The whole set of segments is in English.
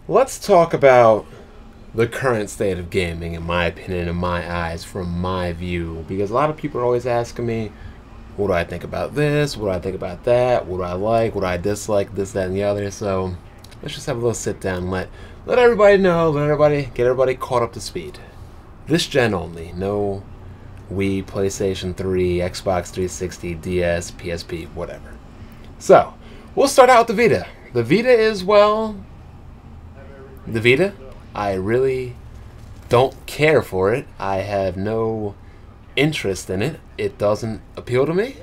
Let's talk about the current state of gaming, in my opinion, in my eyes, from my view. Because a lot of people are always asking me, what do I think about this? What do I think about that? What do I like? What do I dislike? This, that, and the other. So let's just have a little sit down. Let everybody know. Get everybody caught up to speed. This gen only. No Wii, PlayStation 3, Xbox 360, DS, PSP, whatever. So we'll start out with the Vita. The Vita is, well, the Vita. I really don't care for it. I have no interest in it. It doesn't appeal to me.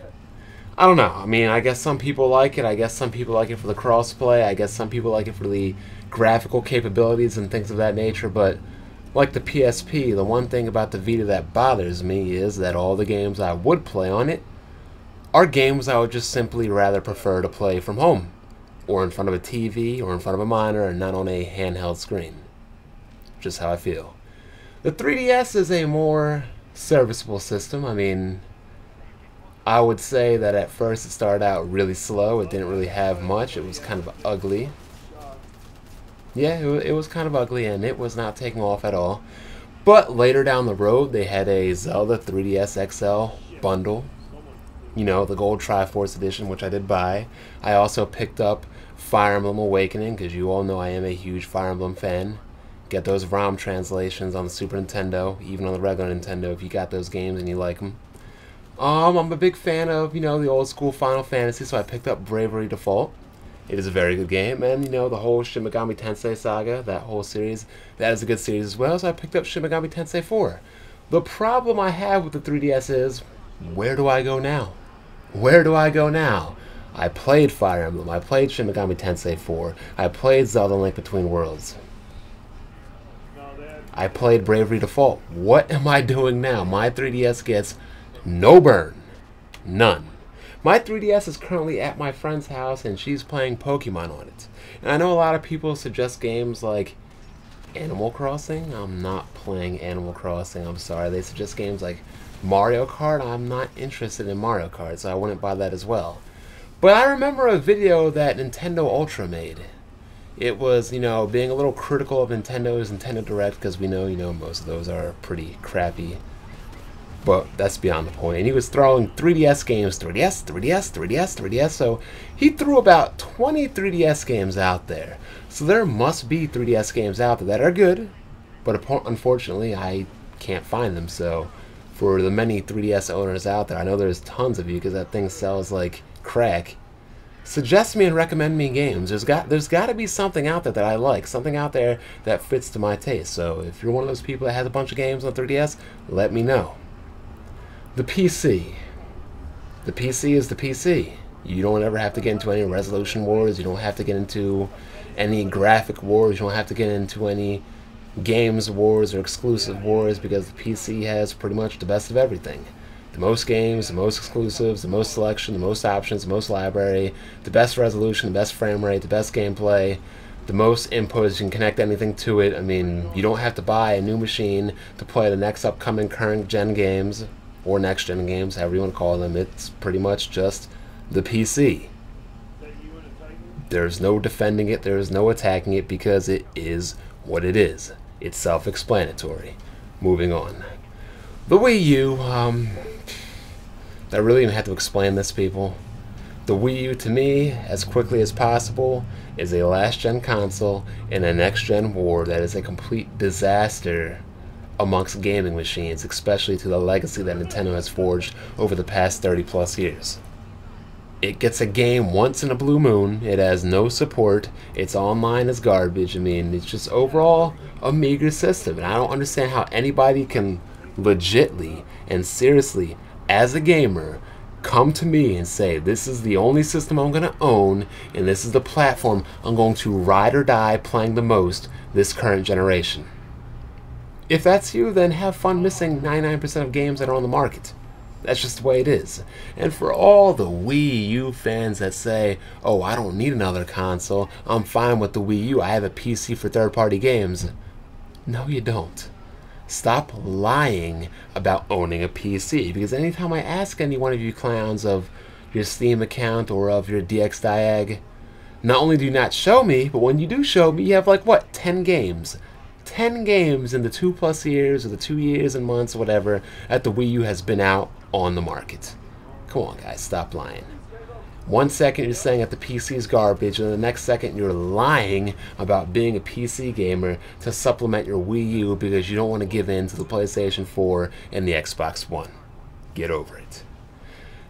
I don't know. I mean, I guess some people like it. I guess some people like it for the crossplay. I guess some people like it for the graphical capabilities and things of that nature. But like the PSP, the one thing about the Vita that bothers me is that all the games I would play on it are games I would just simply rather prefer to play from home, or in front of a TV, or in front of a monitor, and not on a handheld screen. Just how I feel. The 3DS is a more serviceable system. I mean, I would say that at first it started out really slow. It didn't really have much. It was kind of ugly. Yeah, it was kind of ugly, and it was not taking off at all. But later down the road, they had a Zelda 3DS XL bundle. You know, the Gold Triforce Edition, which I did buy. I also picked up Fire Emblem Awakening, because you all know I am a huge Fire Emblem fan. Get those ROM translations on the Super Nintendo, even on the regular Nintendo if you got those games and you like them. I'm a big fan of, you know, the old school Final Fantasy, so I picked up Bravely Default. It is a very good game, and, you know, the whole Shin Megami Tensei saga, that whole series, that is a good series as well, so I picked up Shin Megami Tensei 4. The problem I have with the 3DS is, where do I go now? Where do I go now? I played Fire Emblem, I played Shin Megami Tensei 4, I played Zelda Link Between Worlds. I played Bravely Default. What am I doing now? My 3DS gets no burn. None. My 3DS is currently at my friend's house, and she's playing Pokemon on it. And I know a lot of people suggest games like Animal Crossing. I'm not playing Animal Crossing. I'm sorry. They suggest games like Mario Kart. I'm not interested in Mario Kart, so I wouldn't buy that as well. But I remember a video that Nintendo Ultra made. It was, you know, being a little critical of Nintendo's Nintendo Direct, because we know, you know, most of those are pretty crappy. But that's beyond the point. And he was throwing 3DS games, 3DS. So he threw about 20 3DS games out there. So there must be 3DS games out there that are good, but unfortunately I can't find them. So for the many 3DS owners out there, I know there's tons of you because that thing sells like crack. Suggest me and recommend me games. There's got to be something out there that I like, something out there that fits to my taste. So if you're one of those people that has a bunch of games on 3DS, let me know. The PC. The PC is the PC. You don't ever have to get into any resolution wars. You don't have to get into any graphic wars. You don't have to get into any games wars or exclusive wars, because the PC has pretty much the best of everything. The most games, the most exclusives, the most selection, the most options, the most library, the best resolution, the best frame rate, the best gameplay, the most inputs. You can connect anything to it. I mean, you don't have to buy a new machine to play the next upcoming current gen games, or next gen games, however you want to call them. It's pretty much just the PC. There's no defending it, there's no attacking it, because it is what it is. It's self-explanatory. Moving on. The Wii U, I really even have to explain this, people. The Wii U, to me, as quickly as possible, is a last-gen console in a next-gen war that is a complete disaster amongst gaming machines, especially to the legacy that Nintendo has forged over the past 30+ years. It gets a game once in a blue moon, it has no support, its online is garbage. I mean, it's just overall a meager system, and I don't understand how anybody can legitly and seriously, as a gamer, come to me and say, this is the only system I'm going to own, and this is the platform I'm going to ride or die playing the most this current generation. If that's you, then have fun missing 99% of games that are on the market. That's just the way it is. And for all the Wii U fans that say, oh, I don't need another console, I'm fine with the Wii U, I have a PC for third-party games. No, you don't. Stop lying about owning a PC, because anytime I ask any one of you clowns of your Steam account or of your DXDiag, Not only do you not show me, but when you do show me, you have like, what, 10 games. 10 games in the 2+ years, or the 2 years and months, whatever, that the Wii U has been out on the market. Come on, guys, stop lying. 1 second you're saying that the PC is garbage, and the next second you're lying about being a PC gamer to supplement your Wii U because you don't want to give in to the PlayStation 4 and the Xbox One. Get over it.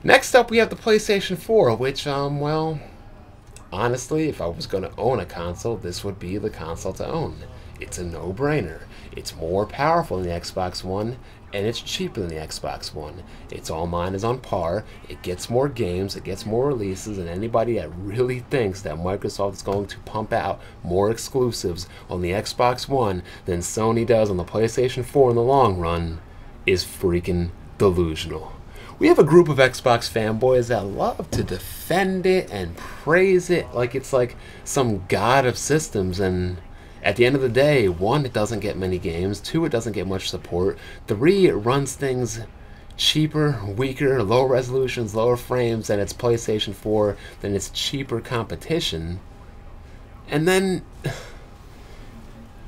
Next up, we have the PlayStation 4, which, well, honestly, if I was going to own a console, this would be the console to own. It's a no-brainer. It's more powerful than the Xbox One, and it's cheaper than the Xbox One. Its online is on par. It gets more games, it gets more releases, and anybody that really thinks that Microsoft is going to pump out more exclusives on the Xbox One than Sony does on the PlayStation 4 in the long run is freaking delusional. We have a group of Xbox fanboys that love to defend it and praise it like it's like some god of systems, and at the end of the day, 1, it doesn't get many games, 2, it doesn't get much support, 3, it runs things cheaper, weaker, lower resolutions, lower frames than its PlayStation 4, than its cheaper competition, and then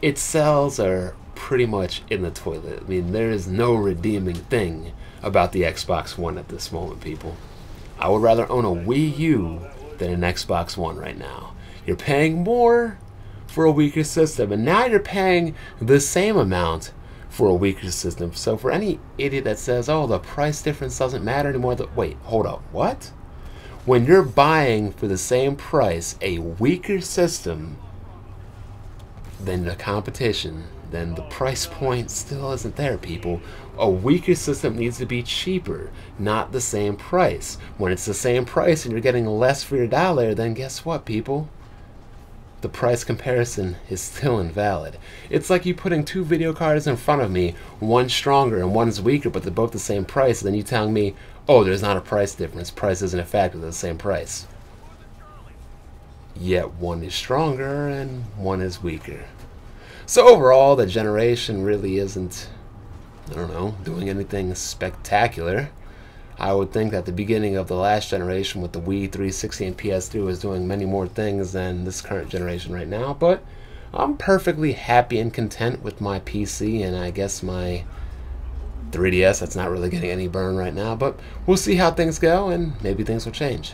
its sales are pretty much in the toilet. I mean, there is no redeeming thing about the Xbox One at this moment, people. I would rather own a Wii U than an Xbox One right now. You're paying more for a weaker system, and now you're paying the same amount for a weaker system. So for any idiot that says, oh, the price difference doesn't matter anymore, wait, hold up, what? When you're buying for the same price a weaker system than the competition, then the price point still isn't there, people. A weaker system needs to be cheaper, not the same price. When it's the same price and you're getting less for your dollar, then guess what, people? The price comparison is still invalid. It's like you putting 2 video cards in front of me, one stronger and one's weaker, but they're both the same price, and then you telling me, oh, there's not a price difference. Price isn't a factor, they're the same price. Yet one is stronger and one is weaker. So overall, the generation really isn't, I don't know, doing anything spectacular. I would think that the beginning of the last generation with the Wii 360 and PS3 was doing many more things than this current generation right now, but I'm perfectly happy and content with my PC and I guess my 3DS that's not really getting any burn right now, but we'll see how things go and maybe things will change.